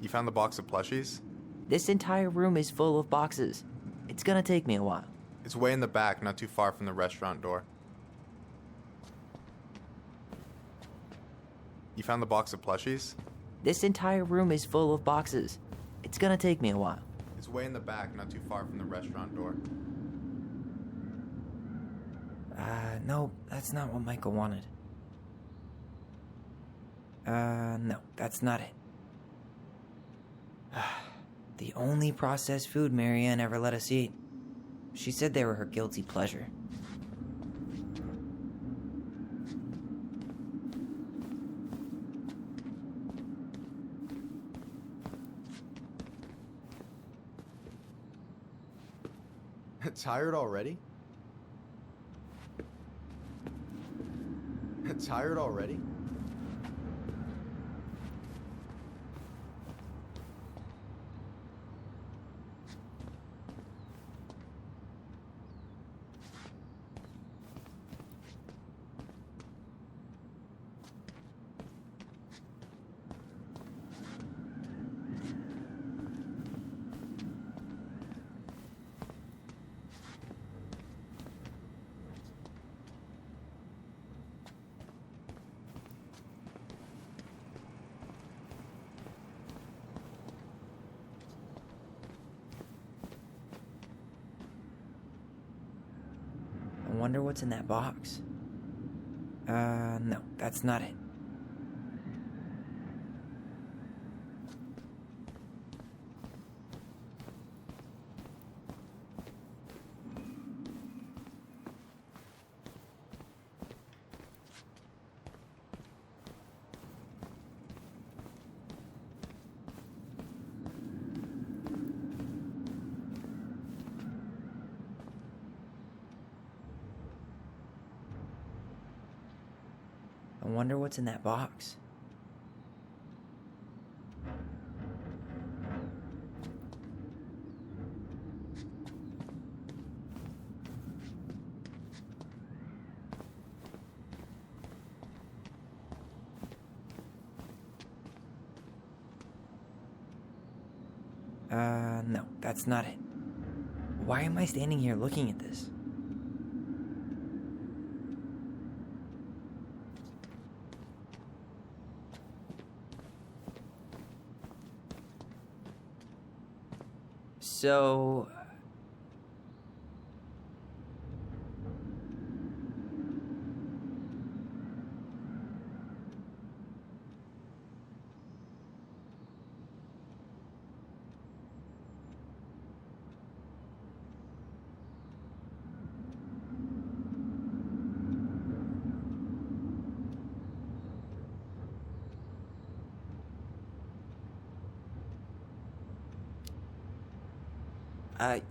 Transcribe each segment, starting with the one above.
You found the box of plushies? This entire room is full of boxes. It's gonna take me a while. It's way in the back, not too far from the restaurant door. You found the box of plushies? This entire room is full of boxes. It's gonna take me a while. It's way in the back, not too far from the restaurant door. No, that's not what Michael wanted. No, that's not it. The only processed food Marianne ever let us eat. She said they were her guilty pleasure. Tired already? Tired already? I wonder what's in that box. No, that's not it. I wonder what's in that box. No, that's not it. Why am I standing here looking at this? So...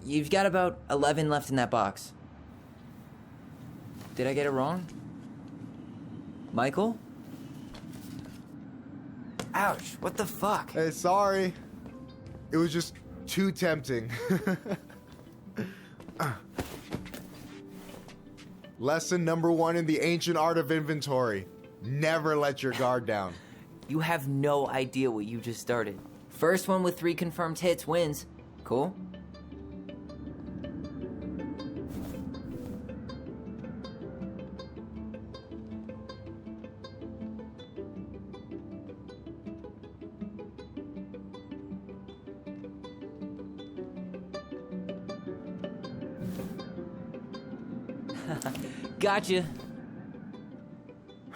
you've got about 11 left in that box. Did I get it wrong? Michael? Ouch, what the fuck? Hey, sorry. It was just too tempting. Lesson number 1 in the ancient art of inventory. Never let your guard down. You have no idea what you just started. First one with 3 confirmed hits wins. Cool? Gotcha.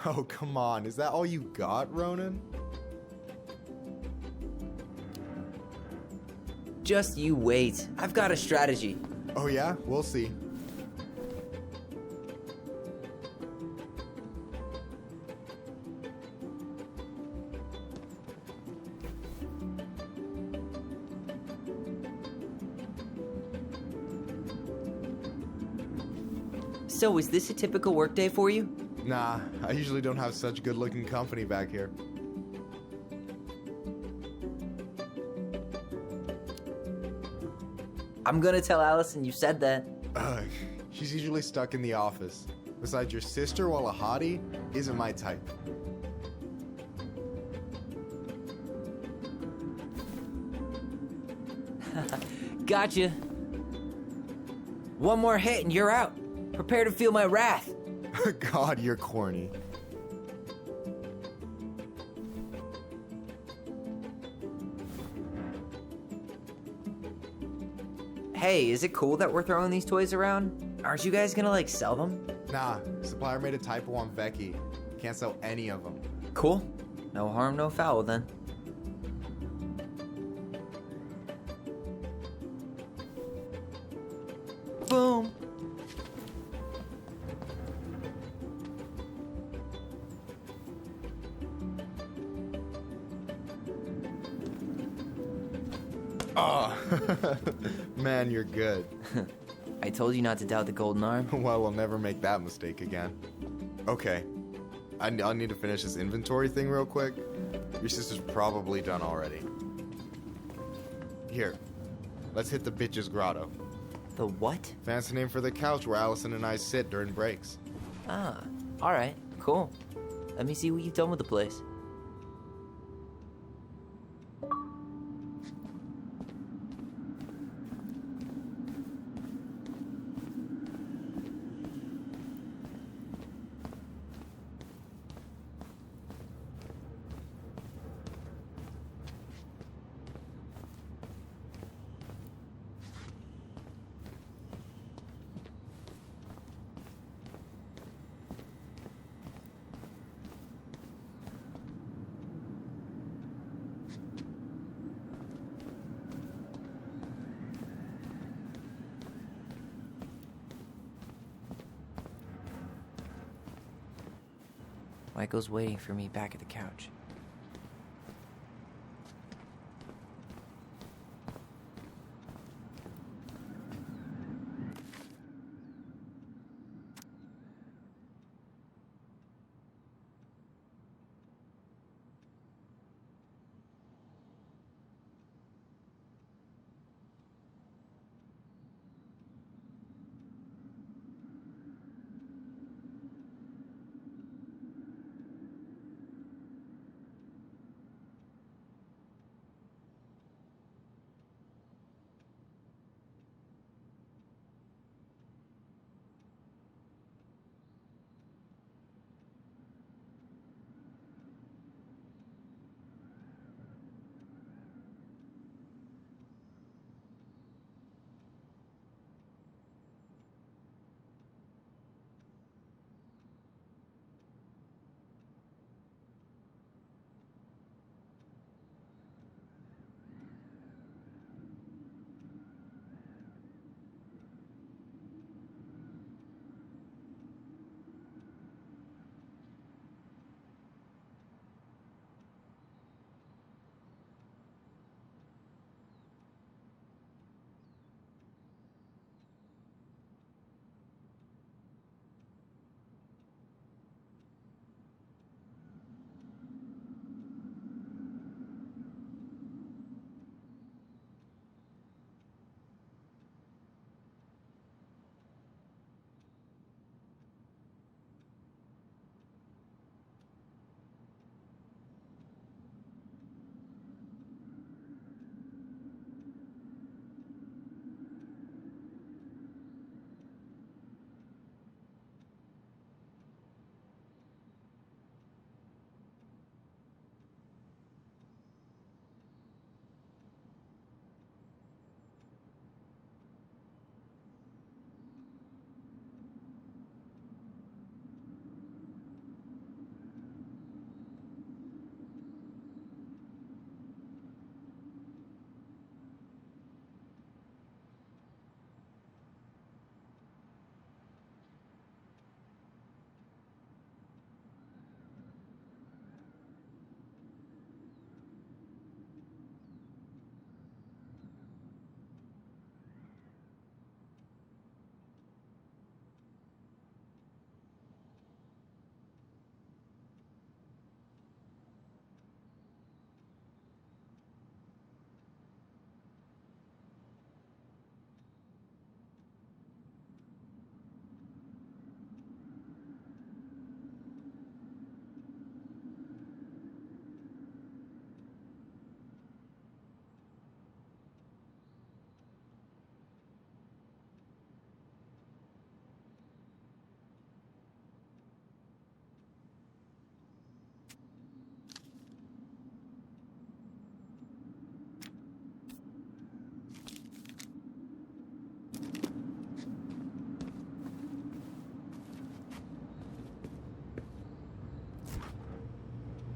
Oh, come on. Is that all you got, Ronan? Just you wait. I've got a strategy. Oh, yeah? We'll see. So, is this a typical workday for you? Nah, I usually don't have such good-looking company back here. I'm gonna tell Allison you said that. She's usually stuck in the office. Besides, your sister, while a hottie, isn't my type. Gotcha. One more hit and you're out. Prepare to feel my wrath. God, you're corny. Hey, is it cool that we're throwing these toys around? Aren't you guys gonna, like, sell them? Nah, supplier made a typo on Becky. Can't sell any of them. Cool. No harm, no foul then. Boom. Oh, man, you're good. I told you not to doubt the golden arm. Well, we'll never make that mistake again. Okay, I'll need to finish this inventory thing real quick. Your sister's probably done already. Here, let's hit the bitch's grotto. The what? Fancy name for the couch where Allison and I sit during breaks. Ah, alright, cool. Let me see what you've done with the place. Michael's waiting for me back at the couch.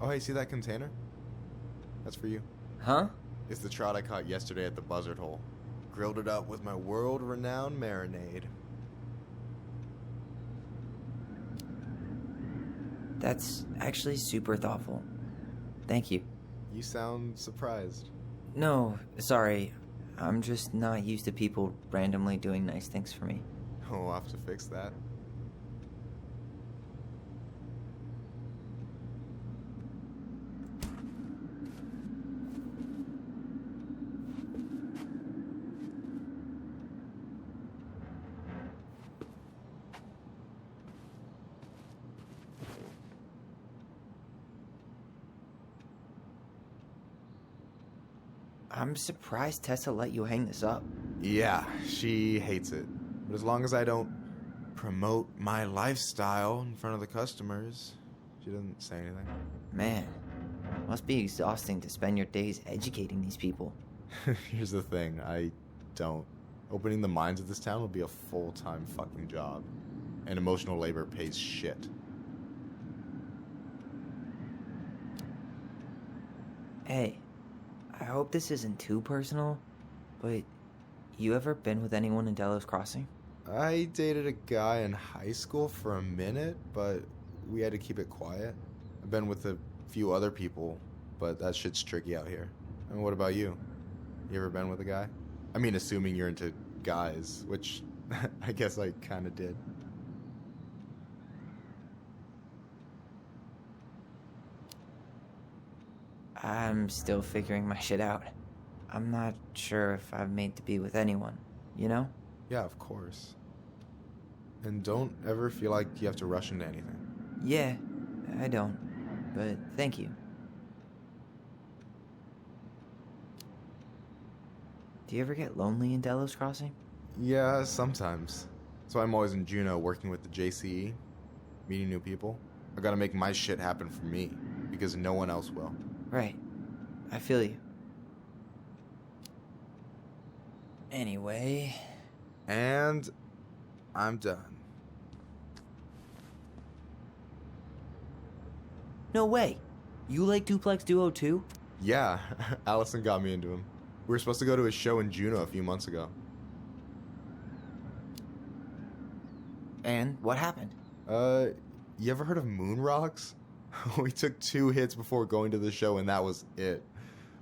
Oh, hey, see that container? That's for you. Huh? It's the trout I caught yesterday at the buzzard hole. Grilled it up with my world-renowned marinade. That's actually super thoughtful. Thank you. You sound surprised. No, sorry. I'm just not used to people randomly doing nice things for me. Oh, we'll have to fix that. I'm surprised Tessa let you hang this up. Yeah, she hates it. But as long as I don't promote my lifestyle in front of the customers, she doesn't say anything. Man, must be exhausting to spend your days educating these people. Here's the thing, I don't. Opening the mines of this town would be a full-time fucking job. And emotional labor pays shit. Hey, I hope this isn't too personal, but you ever been with anyone in Delos Crossing? I dated a guy in high school for a minute, but we had to keep it quiet. I've been with a few other people, but that shit's tricky out here. And what about you? You ever been with a guy? I mean, assuming you're into guys, which I guess I kind of did. I'm still figuring my shit out. I'm not sure if I'm made to be with anyone, you know? Yeah, of course. And don't ever feel like you have to rush into anything. Yeah, I don't. But thank you. Do you ever get lonely in Delos Crossing? Yeah, sometimes. So I'm always in Juneau working with the JCE, meeting new people. I gotta make my shit happen for me, because no one else will. Right. I feel you. Anyway... And I'm done. No way! You like Duplex Duo too? Yeah, Allison got me into him. We were supposed to go to a show in Juneau a few months ago. And what happened? You ever heard of Moon Rocks? We took 2 hits before going to the show and that was it.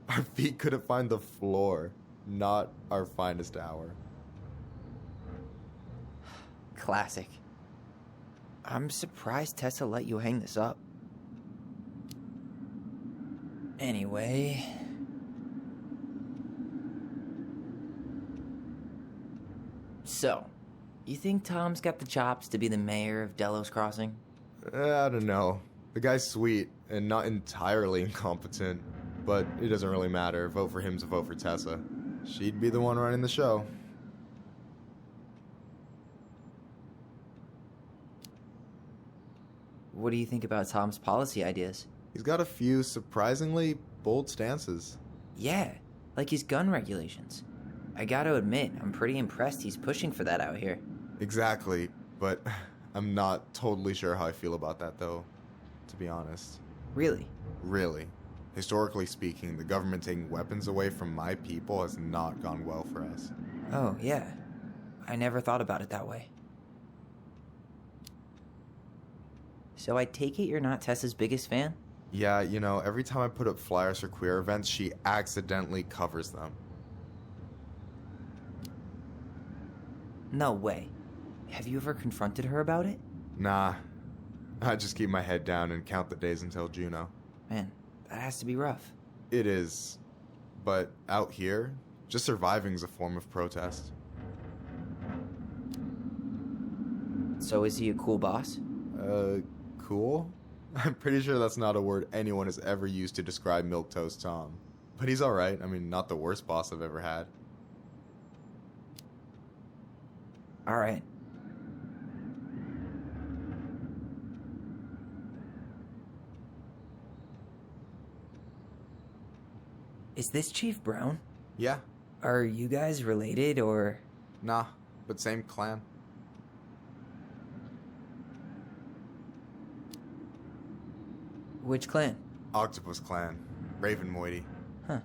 Our feet couldn't find the floor. Not our finest hour. Classic. I'm surprised Tessa let you hang this up. Anyway... So, you think Tom's got the chops to be the mayor of Delos Crossing? I don't know. The guy's sweet and not entirely incompetent, but it doesn't really matter. Vote for him to vote for Tessa. She'd be the one running the show. What do you think about Tom's policy ideas? He's got a few surprisingly bold stances. Yeah, like his gun regulations. I gotta admit, I'm pretty impressed he's pushing for that out here. Exactly, but I'm not totally sure how I feel about that, though, to be honest. Really? Really. Historically speaking, the government taking weapons away from my people has not gone well for us. Oh, yeah. I never thought about it that way. So I take it you're not Tessa's biggest fan? Yeah, you know, every time I put up flyers for queer events, she accidentally covers them. No way. Have you ever confronted her about it? Nah. I just keep my head down and count the days until Juneau. Man, that has to be rough. It is. But out here, just surviving is a form of protest. So is he a cool boss? Cool? I'm pretty sure that's not a word anyone has ever used to describe Milquetoast Tom. But he's alright. I mean, not the worst boss I've ever had. Alright. Is this Chief Brown? Yeah. Are you guys related, or...? Nah, but same clan. Which clan? Octopus Clan. Raven Moiety. Huh.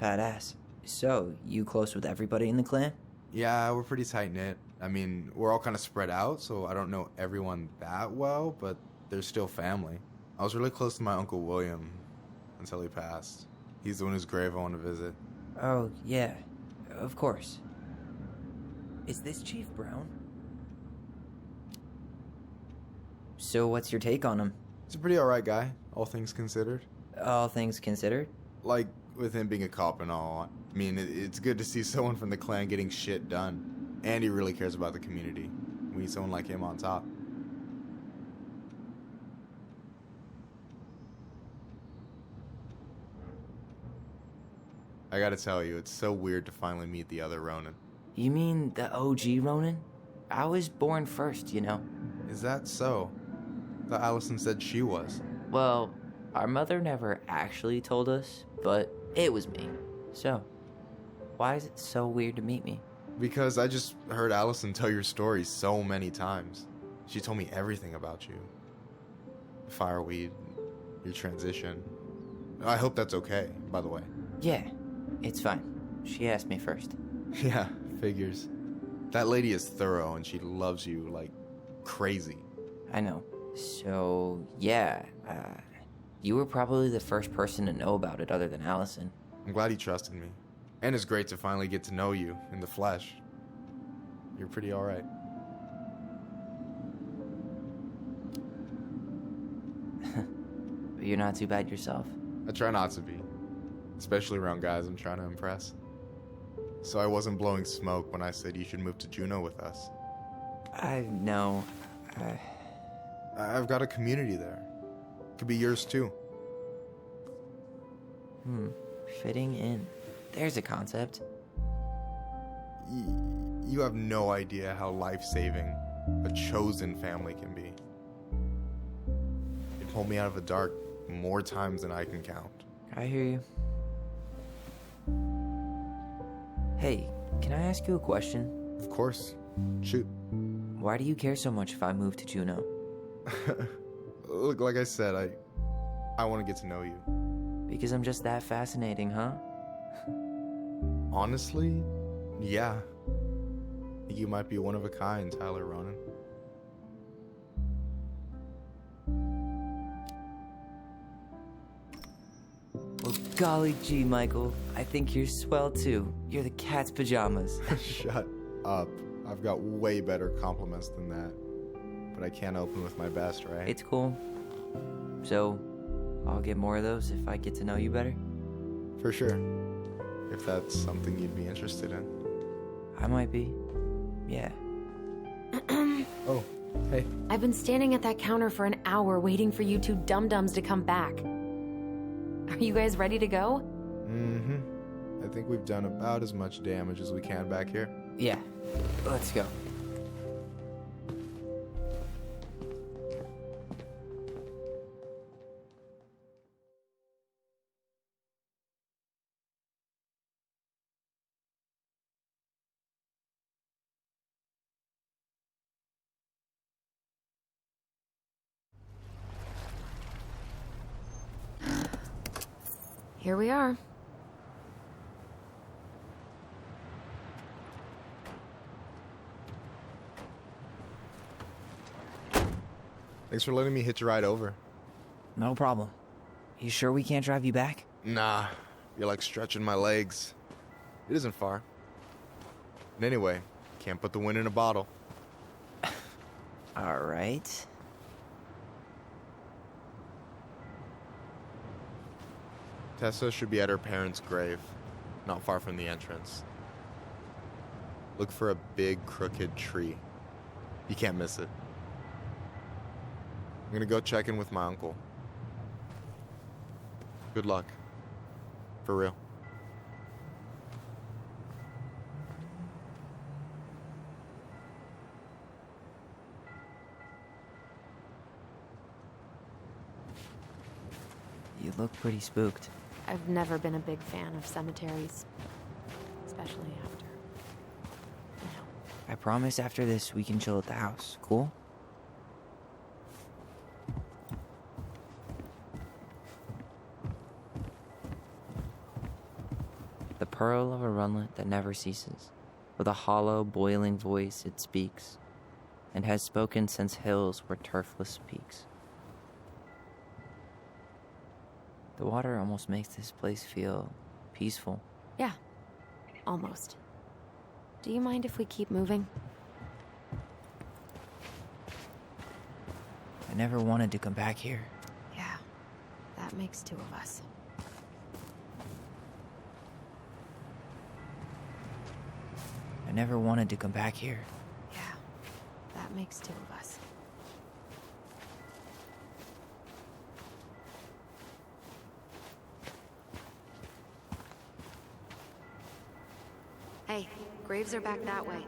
Badass. So, you close with everybody in the clan? Yeah, we're pretty tight-knit. I mean, we're all kind of spread out, so I don't know everyone that well, but they're still family. I was really close to my Uncle William until he passed. He's the one whose grave I want to visit. Oh, yeah. Of course. Is this Chief Brown? So what's your take on him? He's a pretty alright guy, all things considered. All things considered? Like, with him being a cop and all, I mean, it's good to see someone from the clan getting shit done. And he really cares about the community. We need someone like him on top. I gotta tell you, it's so weird to finally meet the other Ronin. You mean the OG Ronin? I was born first, you know. Is that so? Thought Allison said she was. Well, our mother never actually told us, but it was me. So, why is it so weird to meet me? Because I just heard Allison tell your story so many times. She told me everything about you. Fireweed, your transition. I hope that's okay, by the way. Yeah, it's fine. She asked me first. Yeah, figures. That lady is thorough and she loves you like crazy. I know. So, yeah, you were probably the first person to know about it other than Allison. I'm glad he trusted me. And it's great to finally get to know you in the flesh. You're pretty alright. You're not too bad yourself. I try not to be. Especially around guys I'm trying to impress. So I wasn't blowing smoke when I said you should move to Juneau with us. I know. I've got a community there. Could be yours too. Fitting in. There's a concept. You have no idea how life-saving a chosen family can be. It pulled me out of the dark more times than I can count. I hear you. Hey, can I ask you a question? Of course. Shoot. Why do you care so much if I move to Juneau? Look, like I said, I want to get to know you. Because I'm just that fascinating, huh? Honestly, yeah. You might be one of a kind, Tyler Ronan. Well, golly gee, Michael. I think you're swell too. You're the cat's pajamas. Shut up. I've got way better compliments than that. But I can't open with my best, right? It's cool. So, I'll get more of those if I get to know you better? For sure. If that's something you'd be interested in. I might be. Yeah. Oh, hey. I've been standing at that counter for an hour waiting for you two dum-dums to come back. Are you guys ready to go? I think we've done about as much damage as we can back here. Yeah. Let's go. Here we are. Thanks for letting me hitch a ride over. No problem. You sure we can't drive you back? Nah, you're like stretching my legs. It isn't far. And anyway, can't put the wind in a bottle. All right. Tessa should be at her parents' grave, not far from the entrance. Look for a big, crooked tree. You can't miss it. I'm gonna go check in with my uncle. Good luck. For real. You look pretty spooked. I've never been a big fan of cemeteries. Especially after. I promise after this we can chill at the house. Cool? the pearl of a runlet that never ceases. With a hollow, boiling voice it speaks, and has spoken since hills were turfless peaks. The water almost makes this place feel peaceful. Yeah, almost. Do you mind if we keep moving? I never wanted to come back here. Yeah, that makes two of us. I never wanted to come back here. Yeah, that makes two of us. Hey, graves are back that way.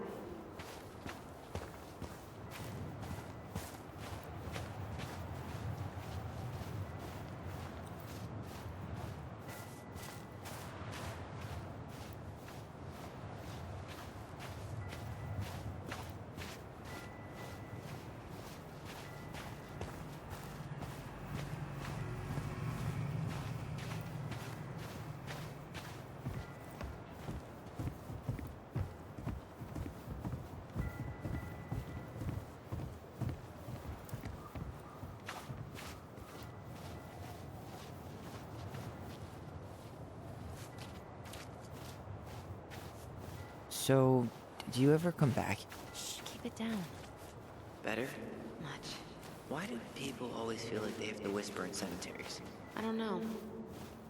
So, did you ever come back? Shh, keep it down. Better? Much. Why do people always feel like they have to whisper in cemeteries? I don't know.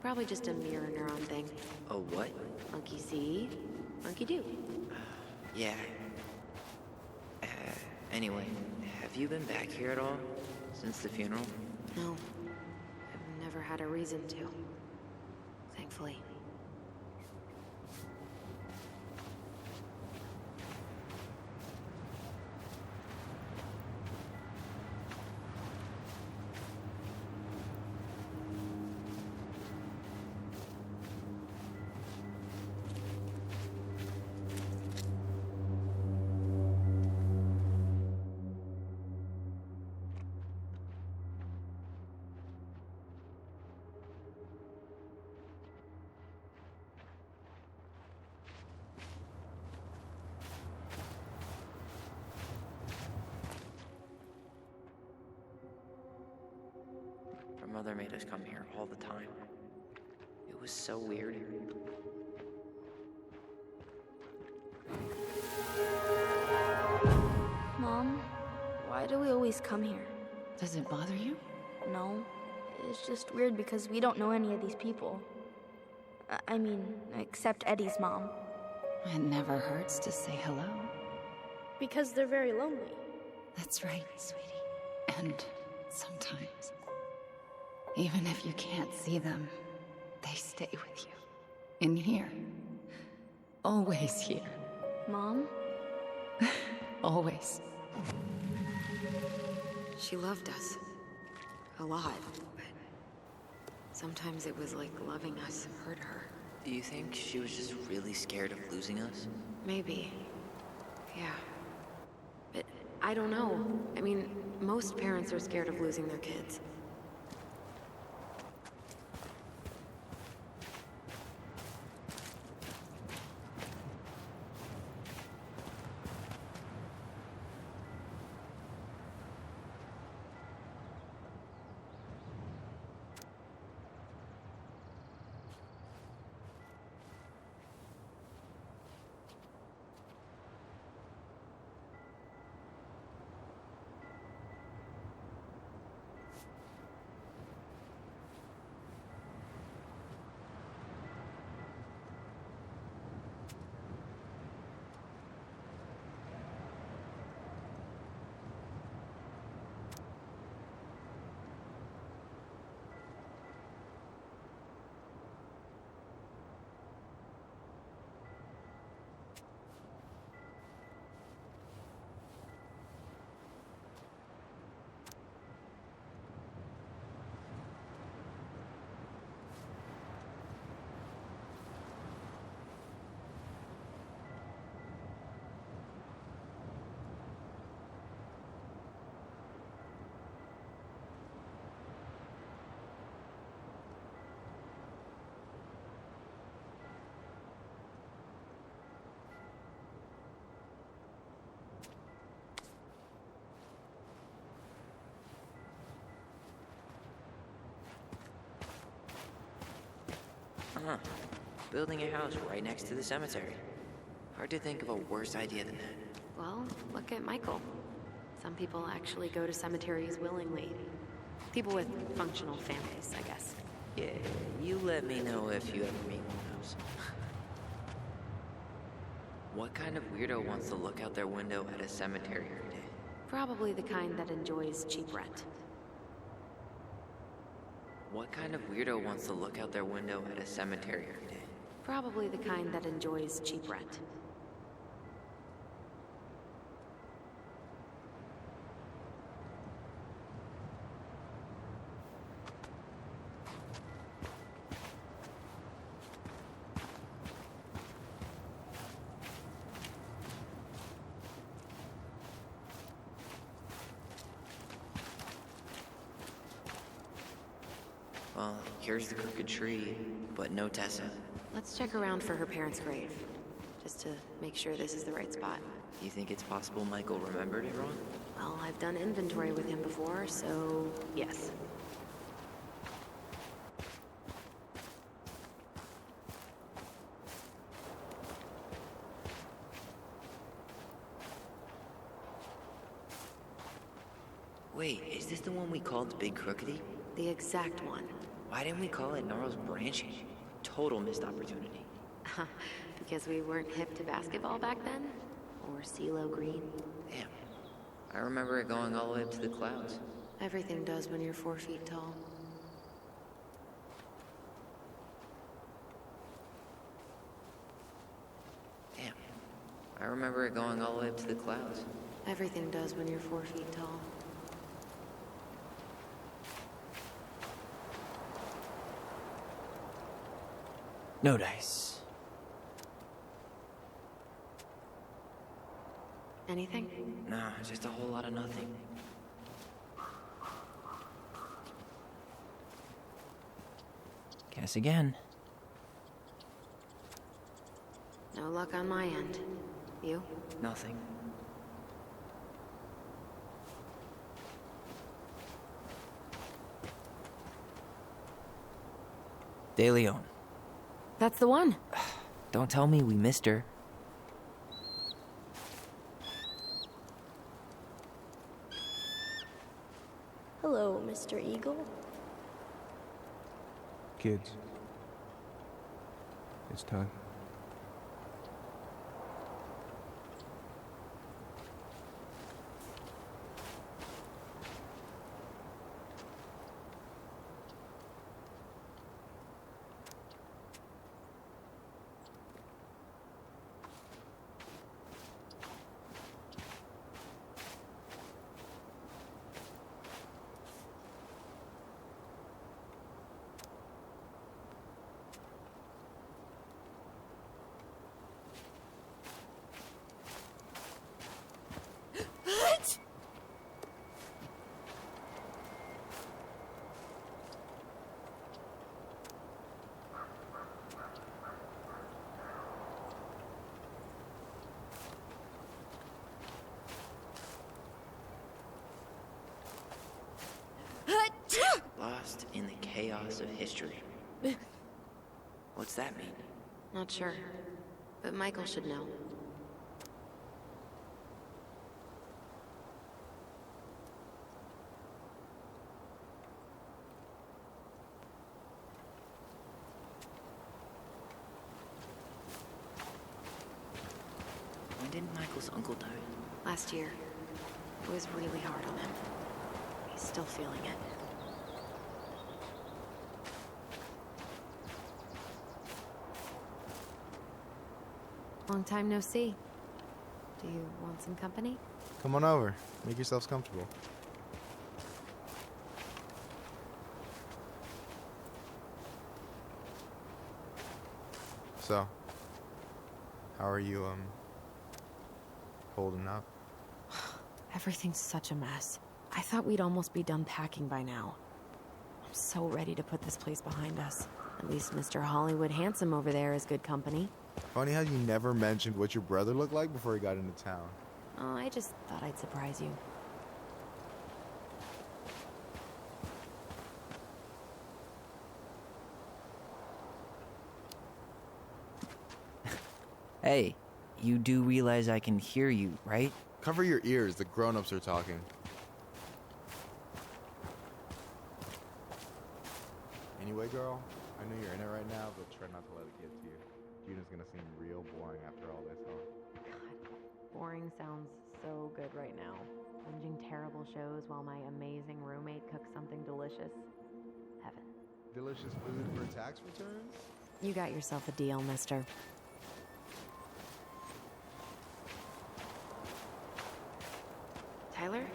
Probably just a mirror neuron thing. Oh, what? Monkey see, monkey do. Yeah. Anyway, have you been back here at all? Since the funeral? No. I've never had a reason to. Thankfully. Our mother made us come here all the time. It was so weird. Mom, why do we always come here? Does it bother you? No, it's just weird because we don't know any of these people. I mean, except Eddie's mom. It never hurts to say hello. Because they're very lonely. That's right, sweetie. And sometimes, even if you can't see them, they stay with you. In here. Always here. Mom? Always. She loved us. A lot, but sometimes it was like loving us hurt her. Do you think she was just really scared of losing us? Maybe. Yeah. But I don't know. I mean, most parents are scared of losing their kids. Huh. Building a house right next to the cemetery. Hard to think of a worse idea than that. Well, look at Michael. Some people actually go to cemeteries willingly. People with functional families, I guess. Yeah, you let me know if you ever meet one of those. What kind of weirdo wants to look out their window at a cemetery every day? Probably the kind that enjoys cheap rent. What kind of weirdo wants to look out their window at a cemetery every day? Probably the kind that enjoys cheap rent. Well, here's the crooked tree, but no Tessa. Let's check around for her parents' grave, just to make sure this is the right spot. You think it's possible Michael remembered it wrong? Well, I've done inventory with him before, so yes. Wait, is this the one we called Big Crookedy? The exact one. Why didn't we call it Gnarls Branching? Total missed opportunity. Because we weren't hip to basketball back then? Or CeeLo Green? Damn. I remember it going all the way up to the clouds. Everything does when you're 4 feet tall. Damn. I remember it going all the way up to the clouds. Everything does when you're 4 feet tall. No dice. Anything? Nah, just a whole lot of nothing. Guess again. No luck on my end. You? Nothing. De Leon. That's the one. Don't tell me we missed her. Hello, Mr. Eagle. Kids. It's time. Lost in the chaos of history. What's that mean? Not sure. But Michael should know. When did Michael's uncle die? Last year. It was really hard on him. He's still feeling it. Long time no see. Do you want some company? Come on over. Make yourselves comfortable. So, how are you, holding up? Everything's such a mess. I thought we'd almost be done packing by now. I'm so ready to put this place behind us. At least Mr. Hollywood Handsome over there is good company. Funny how you never mentioned what your brother looked like before he got into town. Oh, I just thought I'd surprise you. Hey, you do realize I can hear you, right? Cover your ears, the grown-ups are talking. Anyway, girl, I know you're in it right now, but try not to let it get to you. June's gonna seem real boring after all this, huh? God, boring sounds so good right now. Binging terrible shows while my amazing roommate cooks something delicious. Heaven. Delicious food for tax returns? You got yourself a deal, mister. Tyler?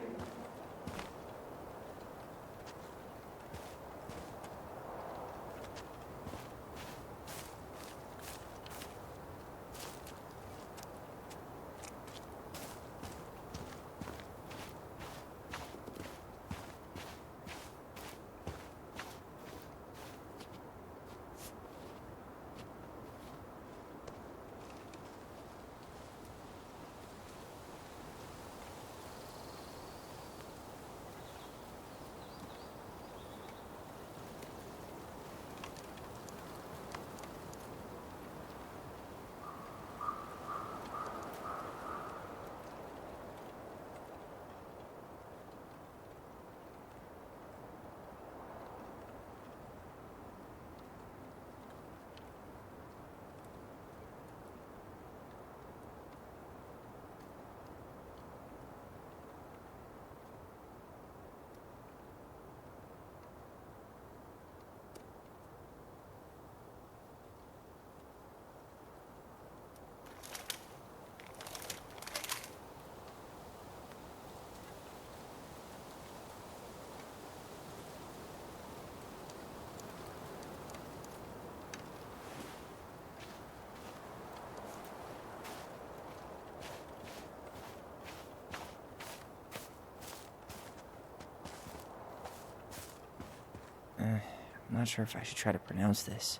I'm not sure if I should try to pronounce this.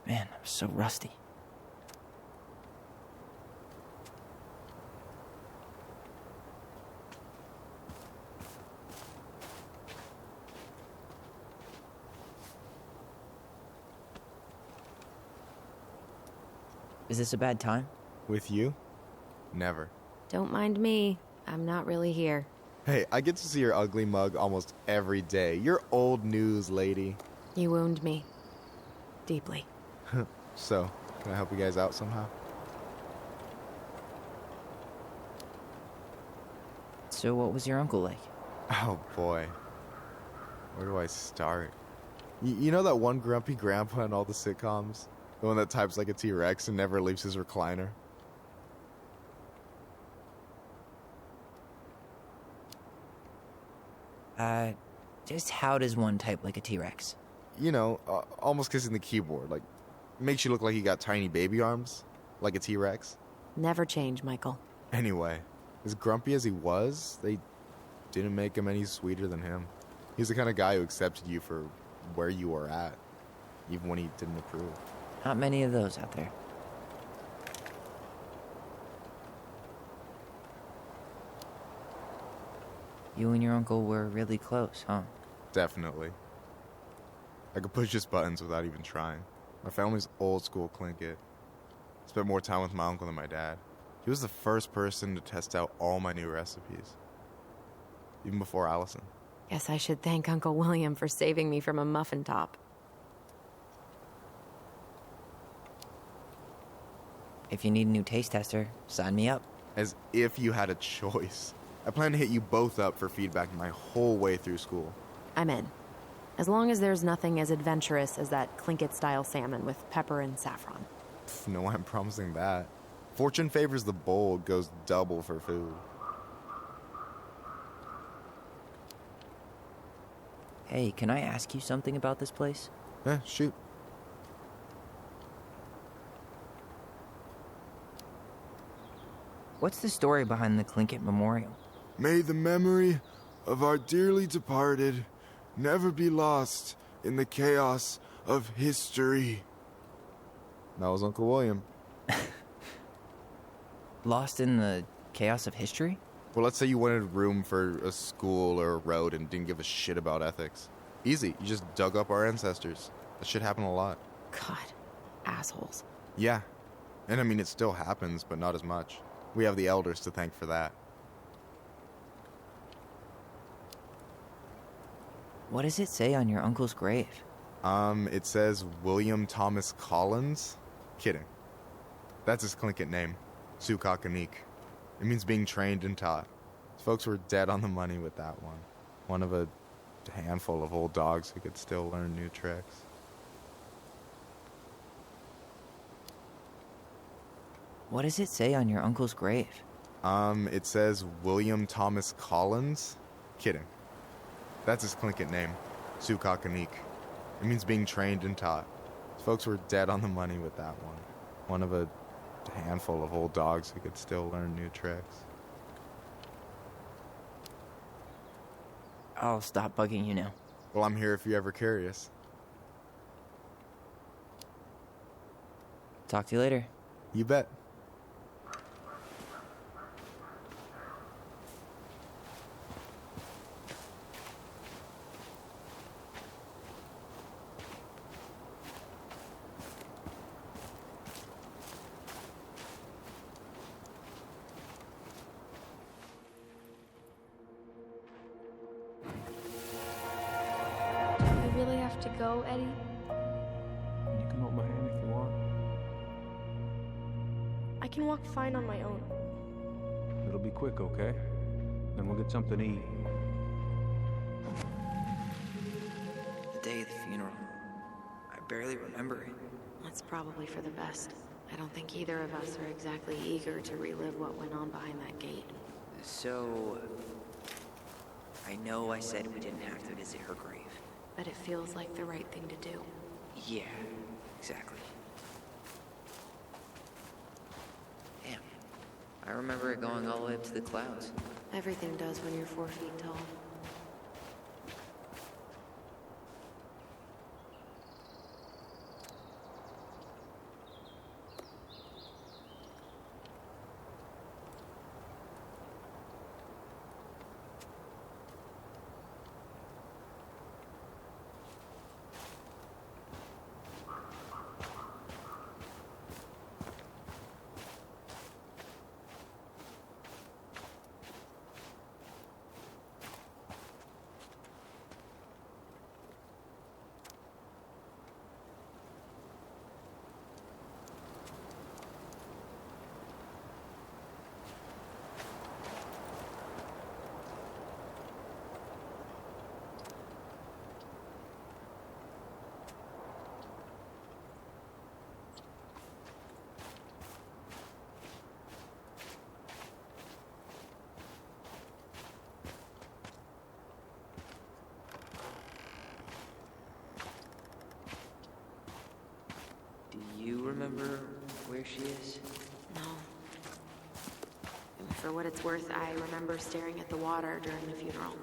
Man, I'm so rusty. Is this a bad time? With you? Never. Don't mind me. I'm not really here. Hey, I get to see your ugly mug almost every day. You're old news, lady. You wound me. Deeply. So, can I help you guys out somehow? So what was your uncle like? Oh boy. Where do I start? You know that one grumpy grandpa in all the sitcoms? The one that types like a T-Rex and never leaves his recliner? Just how does one type like a T-Rex? You know, almost kissing the keyboard. Like, makes you look like you got tiny baby arms. Like a T-Rex. Never change, Michael. Anyway, as grumpy as he was, they didn't make him any sweeter than him. He's the kind of guy who accepted you for where you were at, even when he didn't approve. Not many of those out there. You and your uncle were really close, huh? Definitely. I could push his buttons without even trying. My family's old school Tlingit. Spent more time with my uncle than my dad. He was the first person to test out all my new recipes. Even before Allison. Guess I should thank Uncle William for saving me from a muffin top. If you need a new taste tester, sign me up. As if you had a choice. I plan to hit you both up for feedback my whole way through school. I'm in. As long as there's nothing as adventurous as that Tlingit-style salmon with pepper and saffron. No, I'm promising that. Fortune favors the bold, goes double for food. Hey, can I ask you something about this place? Shoot. What's the story behind the Tlingit Memorial? May the memory of our dearly departed never be lost in the chaos of history. That was Uncle William. Lost in the chaos of history? Well, let's say you wanted room for a school or a road and didn't give a shit about ethics. Easy. You just dug up our ancestors. That shit happened a lot. God, assholes. Yeah. And I mean, it still happens, but not as much. We have the elders to thank for that. What does it say on your uncle's grave? It says William Thomas Collins. Kidding. That's his Tlingit name, Sukakanik. It means being trained and taught. Folks were dead on the money with that one. One of a handful of old dogs who could still learn new tricks. What does it say on your uncle's grave? It says William Thomas Collins. Kidding. That's his Tlingit name, Sukakanik. It means being trained and taught. Folks were dead on the money with that one. One of a handful of old dogs who could still learn new tricks. I'll stop bugging you now. Well, I'm here if you're ever curious. Talk to you later. You bet. We really have to go, Eddie? You can hold my hand if you want. I can walk fine on my own. It'll be quick, okay? Then we'll get something to eat. The day of the funeral. I barely remember it. That's probably for the best. I don't think either of us are exactly eager to relive what went on behind that gate. So, I know I said we didn't have to visit her grave. But it feels like the right thing to do. Yeah, exactly. Damn. I remember it going all the way up to the clouds. Everything does when you're 4 feet tall. Do you remember where she is? No. And for what it's worth, I remember staring at the water during the funeral.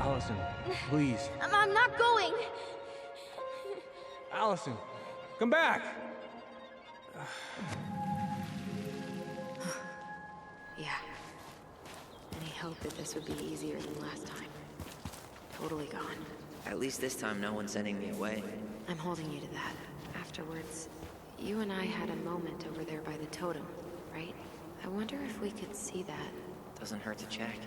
Allison, please. I'm not going! Allison, come back! Yeah. Any hope that this would be easier than last time? Totally gone. At least this time no one's sending me away. I'm holding you to that. Afterwards, you and I had a moment over there by the totem, right? I wonder if we could see that. Doesn't hurt to check.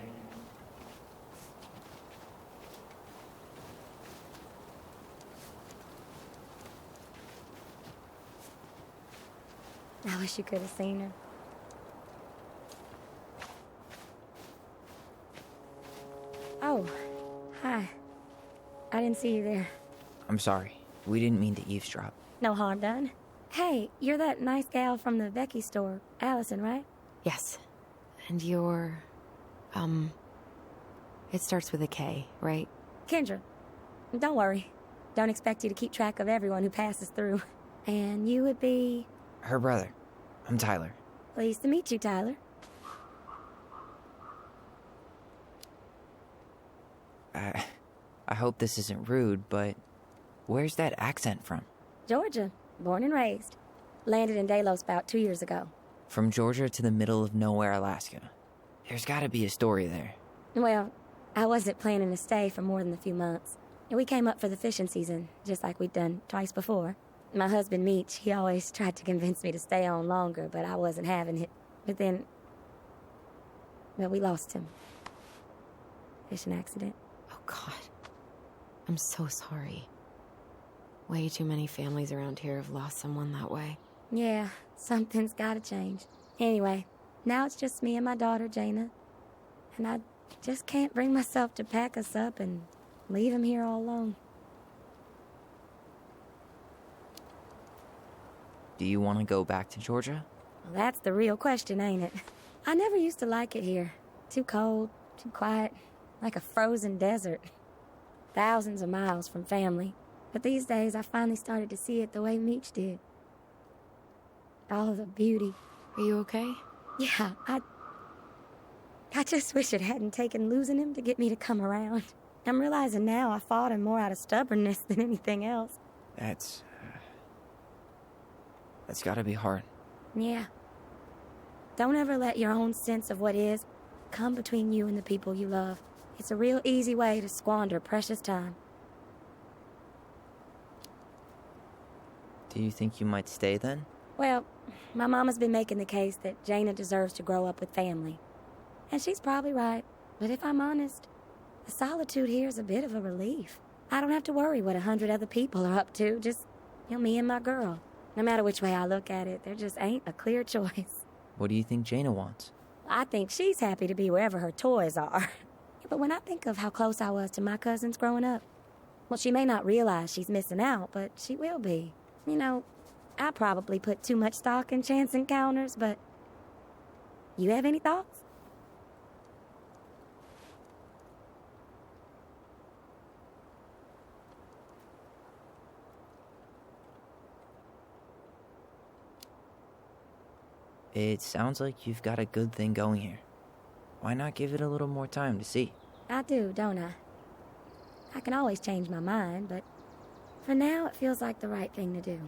I wish you could have seen her. Oh, hi. I didn't see you there. I'm sorry. We didn't mean to eavesdrop. No harm done. Hey, you're that nice gal from the Becky store, Allison, right? Yes. And you're... It starts with a K, right? Kendra. Don't worry. Don't expect you to keep track of everyone who passes through. And you would be... Her brother. I'm Tyler. Pleased to meet you, Tyler. I hope this isn't rude, but where's that accent from? Georgia. Born and raised. Landed in Delos about 2 years ago. From Georgia to the middle of nowhere, Alaska. There's gotta be a story there. Well, I wasn't planning to stay for more than a few months. We came up for the fishing season, just like we'd done twice before. My husband, Meech, he always tried to convince me to stay on longer, but I wasn't having it. But then... well, we lost him. Fishing accident. Oh, God. I'm so sorry. Way too many families around here have lost someone that way. Yeah, something's gotta change. Anyway, now it's just me and my daughter, Jaina. And I just can't bring myself to pack us up and leave him here all alone. Do you want to go back to Georgia? Well, that's the real question, ain't it? I never used to like it here. Too cold, too quiet, like a frozen desert. Thousands of miles from family. But these days, I finally started to see it the way Meech did. All of the beauty. Are you okay? Yeah, I just wish it hadn't taken losing him to get me to come around. I'm realizing now I fought him more out of stubbornness than anything else. That's gotta be hard. Yeah. Don't ever let your own sense of what is come between you and the people you love. It's a real easy way to squander precious time. Do you think you might stay then? Well, my mama's been making the case that Jaina deserves to grow up with family. And she's probably right. But if I'm honest, the solitude here is a bit of a relief. I don't have to worry what 100 other people are up to, just, me and my girl. No matter which way I look at it, there just ain't a clear choice. What do you think Jaina wants? I think she's happy to be wherever her toys are. But when I think of how close I was to my cousins growing up, well, she may not realize she's missing out, but she will be. I probably put too much stock in chance encounters, but... you have any thoughts? It sounds like you've got a good thing going here. Why not give it a little more time to see? I do, don't I? I can always change my mind, but for now it feels like the right thing to do.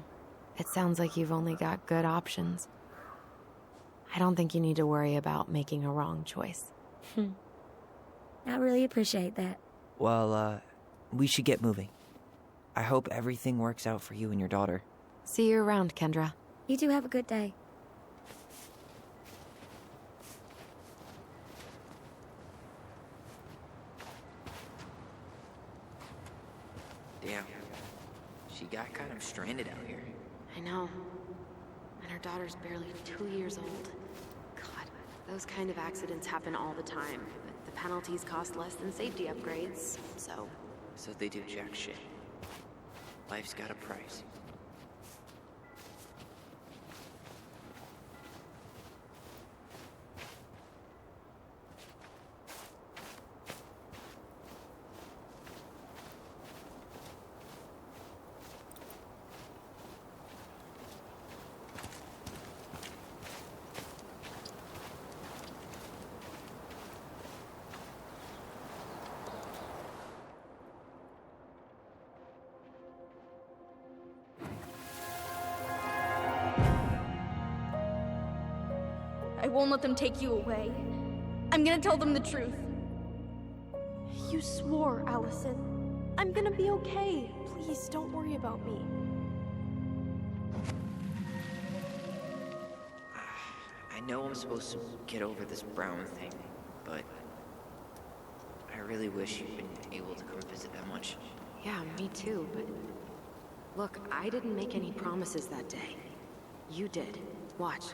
It sounds like you've only got good options. I don't think you need to worry about making a wrong choice. I really appreciate that. Well, we should get moving. I hope everything works out for you and your daughter. See you around, Kendra. You two have a good day. Damn. She got kind of stranded out here. I know. And her daughter's barely 2 years old. God, those kind of accidents happen all the time. But the penalties cost less than safety upgrades, so... So they do jack shit. Life's got a price. I won't let them take you away. I'm gonna tell them the truth. You swore, Allison. I'm gonna be okay. Please, don't worry about me. I know I'm supposed to get over this Brown thing, but I really wish you'd been able to come visit that much. Yeah, me too, but... Look, I didn't make any promises that day. You did. Watch.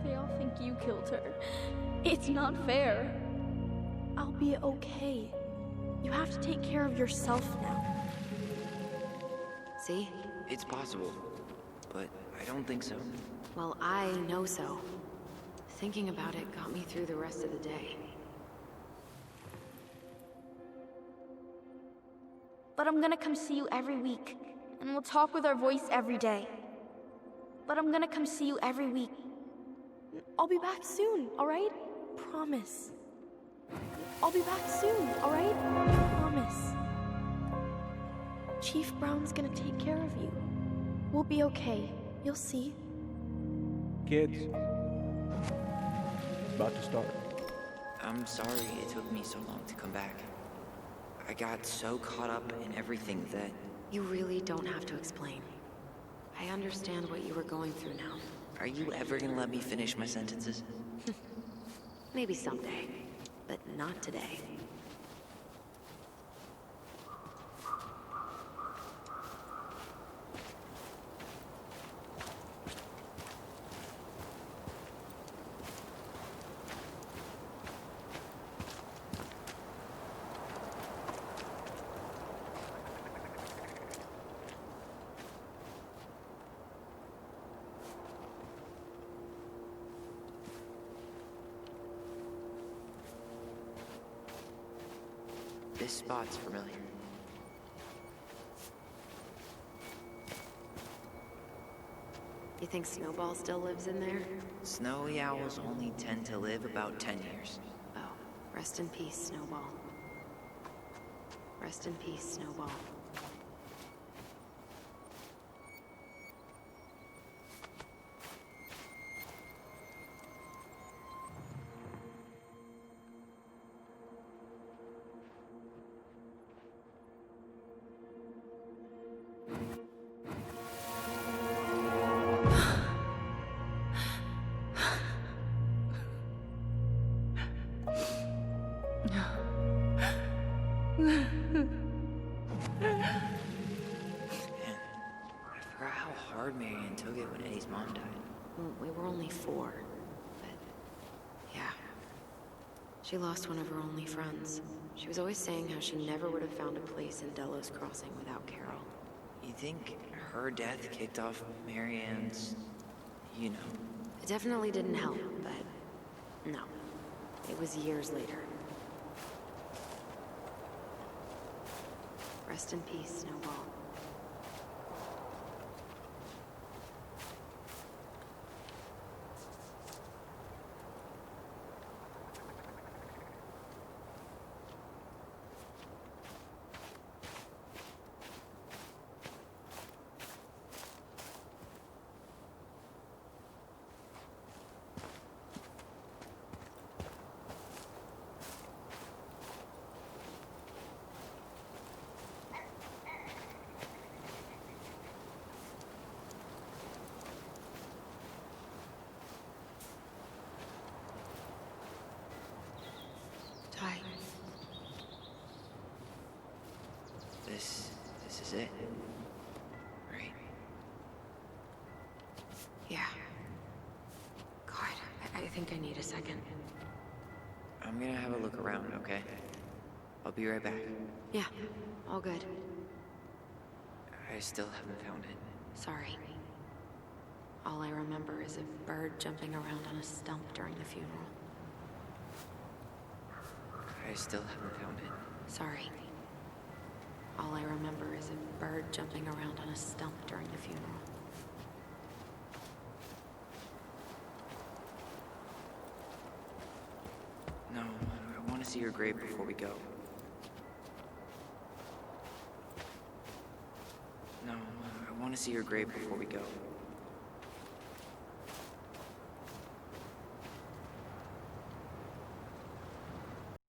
They all think you killed her. It's not fair. I'll be okay. You have to take care of yourself now. See? It's possible, but I don't think so. Well, I know so. Thinking about it got me through the rest of the day. But I'm gonna come see you every week, and we'll talk with our voice every day. But I'm gonna come see you every week. I'll be back soon, alright? Promise. I'll be back soon, alright? Promise. Chief Brown's gonna take care of you. We'll be okay. You'll see. Kids. It's about to start. I'm sorry it took me so long to come back. I got so caught up in everything that... You really don't have to explain. I understand what you were going through now. Are you ever gonna let me finish my sentences? Maybe someday, but not today. This spot's familiar. You think Snowball still lives in there? Snowy owls only tend to live about 10 years. Oh, rest in peace, Snowball. Rest in peace, Snowball. I forgot how hard Marianne took it when Eddie's mom died. We were only 4, but yeah. She lost one of her only friends. She was always saying how she never would have found a place in Delos Crossing without Carol. You think her death kicked off Marianne's, you know? It definitely didn't help, but no. It was years later. Rest in peace, Snowball. Ty. This is it. Right? Yeah. God, I think I need a second. I'm gonna have a look around, okay? I'll be right back. Yeah, all good. I still haven't found it. Sorry. All I remember is a bird jumping around on a stump during the funeral. I still haven't found it. Sorry. All I remember is a bird jumping around on a stump during the funeral. No, I want to see your grave before we go. No, I want to see your grave before we go.